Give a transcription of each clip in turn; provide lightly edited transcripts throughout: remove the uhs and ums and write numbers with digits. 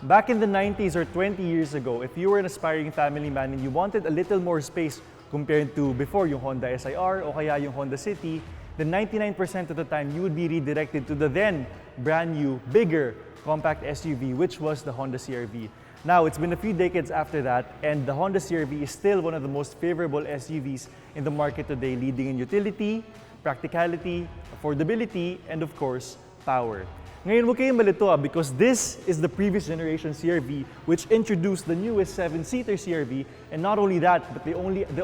Back in the 90s or 20 years ago, if you were an aspiring family man and you wanted a little more space compared to before yung Honda SIR o kaya yung Honda City, then 99% of the time you would be redirected to the then brand new, bigger compact SUV, which was the Honda CR-V. Now, it's been a few decades after that, and the Honda CR-V is still one of the most favorable SUVs in the market today, leading in utility, practicality, affordability, and of course, power. Ngayon, huwag kayong malito because this is the previous generation CR-V which introduced the newest 7-seater CR-V, and not only that, but they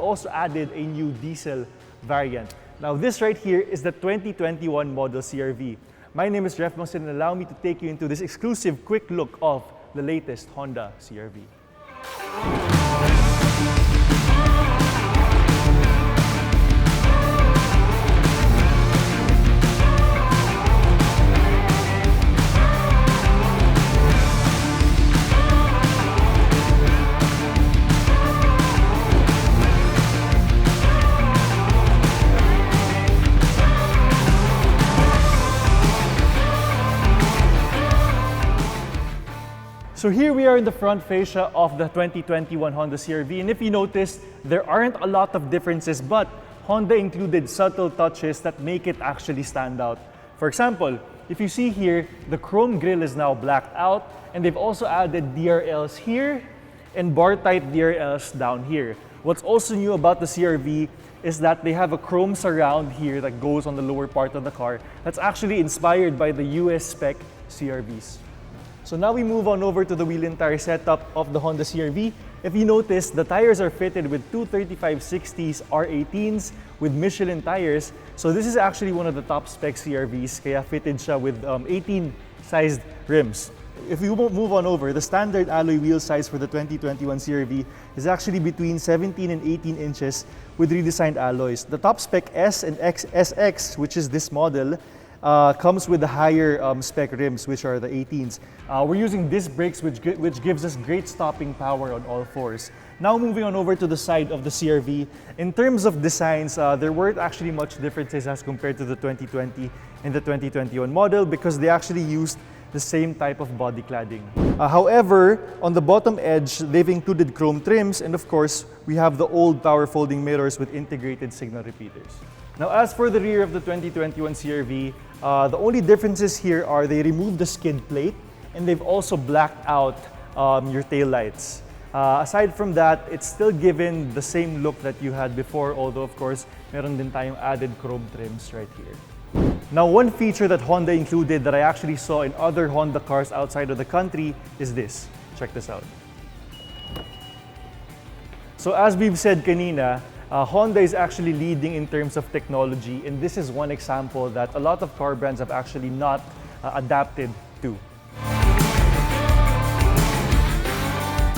also added a new diesel variant. Now, this right here is the 2021 model CR-V. My name is Jeff Monson, and allow me to take you into this exclusive quick look of the latest Honda CR-V. So here we are in the front fascia of the 2021 Honda CR-V, and if you notice, there aren't a lot of differences, but Honda included subtle touches that make it actually stand out. For example, if you see here, the chrome grille is now blacked out, and they've also added DRLs here and bar-type DRLs down here. What's also new about the CR-V is that they have a chrome surround here that goes on the lower part of the car that's actually inspired by the US spec CR-Vs. So now we move on over to the wheel and tire setup of the Honda CR-V. If you notice, the tires are fitted with 235/60s R18s with Michelin tires. So this is actually one of the top spec CR-Vs, kaya fitted siya with 18 sized rims. If we move on over, the standard alloy wheel size for the 2021 CR-V is actually between 17 and 18 inches with redesigned alloys. The top spec S and SX, which is this model, comes with the higher spec rims, which are the 18s. We're using disc brakes, which gives us great stopping power on all fours. Now moving on over to the side of the CR-V. In terms of designs, there weren't actually much differences as compared to the 2020 and the 2021 model because they actually used the same type of body cladding. However, on the bottom edge, they've included chrome trims, and of course, we have the old power folding mirrors with integrated signal repeaters. Now, as for the rear of the 2021 CR-V, the only differences here are they removed the skid plate and they've also blacked out your taillights. Aside from that, it's still given the same look that you had before, although of course, meron din tayong added chrome trims right here. Now, one feature that Honda included that I actually saw in other Honda cars outside of the country is this. Check this out. So as we've said kanina, Honda is actually leading in terms of technology, and this is one example that a lot of car brands have actually not adapted to.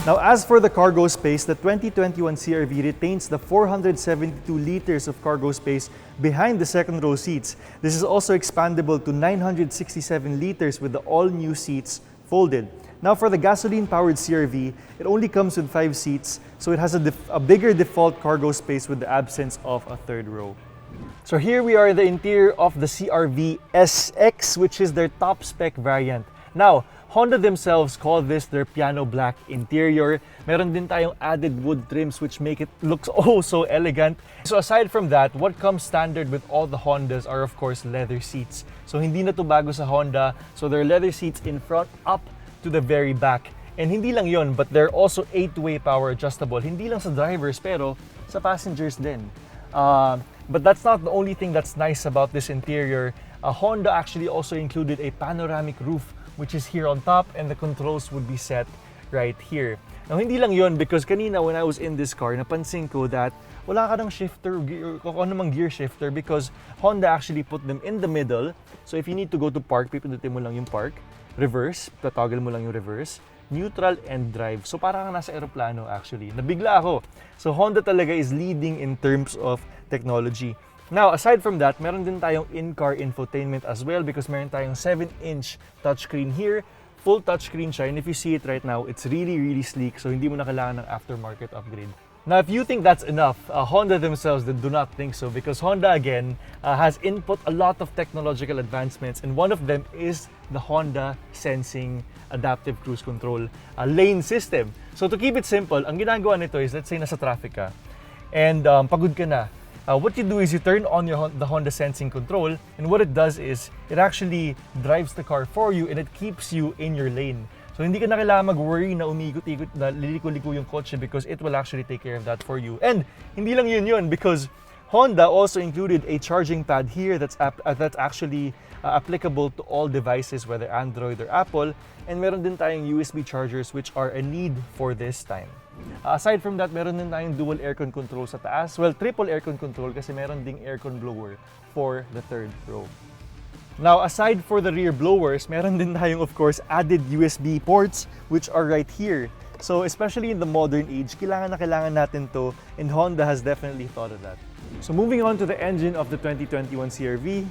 Now, as for the cargo space, the 2021 CR-V retains the 472 liters of cargo space behind the second row seats. This is also expandable to 967 liters with the all-new seats folded. Now, for the gasoline-powered CR-V, it only comes with 5 seats, so it has a bigger default cargo space with the absence of a third row. So here we are in the interior of the CR-V SX, which is their top spec variant. Now, Honda themselves call this their piano black interior. Meron din tayong added wood trims which make it look oh so elegant. So aside from that, what comes standard with all the Hondas are of course leather seats. So hindi na to bago sa Honda. So there are leather seats in front up to the very back. And hindi lang yon, but they're also 8-way power adjustable. Hindi lang sa drivers pero sa passengers din. But that's not the only thing that's nice about this interior. Honda actually also included a panoramic roof which is here on top, and the controls would be set right here. Now, hindi lang yon because kanina when I was in this car, napansin ko that wala ka ng shifter, kung ano mang gear shifter because Honda actually put them in the middle. So if you need to go to park, pipindutin mo lang yung park, reverse, tatoggle mo lang yung reverse, neutral, and drive. So parang nasa aeroplano actually. Nabigla ako. So Honda talaga is leading in terms of technology. Now, aside from that, meron din tayong in-car infotainment as well because meron tayong 7-inch touchscreen here. Full touchscreen siya, and if you see it right now, it's really, really sleek. So hindi mo na kailangan ng aftermarket upgrade. Now, if you think that's enough, Honda themselves they do not think so, because Honda again has input a lot of technological advancements, and one of them is the Honda Sensing Adaptive Cruise Control lane system. So to keep it simple, ang ginagawa nito is, let's say nasa traffic ka and pagod ka na. What you do is you turn on the Honda Sensing Control, and what it does is it actually drives the car for you and it keeps you in your lane. So hindi ka na kailangan mag-worry na umiikot-ikot na liliko-liko yung kotse, because it will actually take care of that for you. And hindi lang yun, because Honda also included a charging pad here that's actually applicable to all devices, whether Android or Apple. And meron din tayong USB chargers, which are a need for this time. Aside from that, meron din tayong dual aircon control sa taas. Well, triple aircon control kasi meron ding aircon blower for the third row. Now, aside for the rear blowers, meron din tayong, of course, added USB ports, which are right here. So, especially in the modern age, kailangan na kailangan natin to, and Honda has definitely thought of that. So, moving on to the engine of the 2021 CR-V.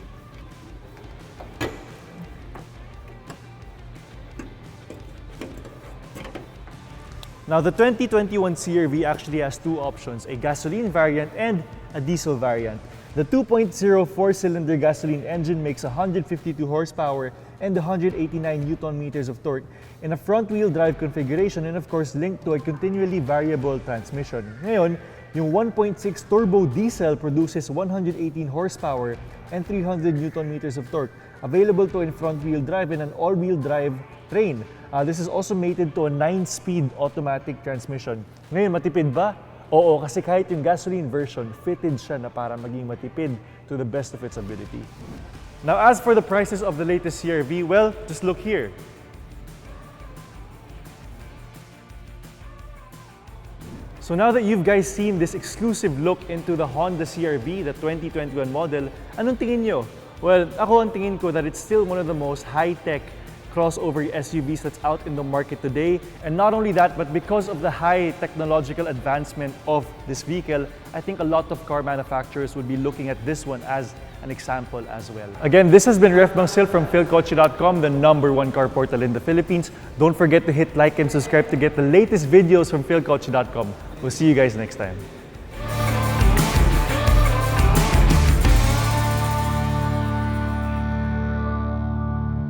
Now, the 2021 CR-V actually has two options, a gasoline variant and a diesel variant. The 2.0 4-cylinder gasoline engine makes 152 horsepower and 189 Newton-meters of torque in a front-wheel drive configuration, and of course linked to a continually variable transmission. Ngayon, yung 1.6 turbo diesel produces 118 horsepower and 300 Newton-meters of torque, available to in front-wheel drive and an all-wheel drive train. This is also mated to a 9-speed automatic transmission. Ngayon, matipid ba? Oo, kasi kahit yung gasoline version, fitted siya na para maging matipid to the best of its ability. Now, as for the prices of the latest CR-V, well, just look here. So now that you've guys seen this exclusive look into the Honda CR-V, the 2021 model, anong tingin nyo? Well, ako ang tingin ko that it's still one of the most high-tech crossover SUVs that's out in the market today. And not only that, but because of the high technological advancement of this vehicle, I think a lot of car manufacturers would be looking at this one as an example as well. Again, this has been Ref Bangsil from Philkotse.com, the #1 car portal in the Philippines. Don't forget to hit like and subscribe to get the latest videos from Philkotse.com. We'll see you guys next time.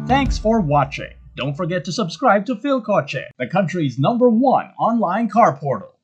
Thanks for watching. Don't forget to subscribe to Philkotse, the country's #1 online car portal.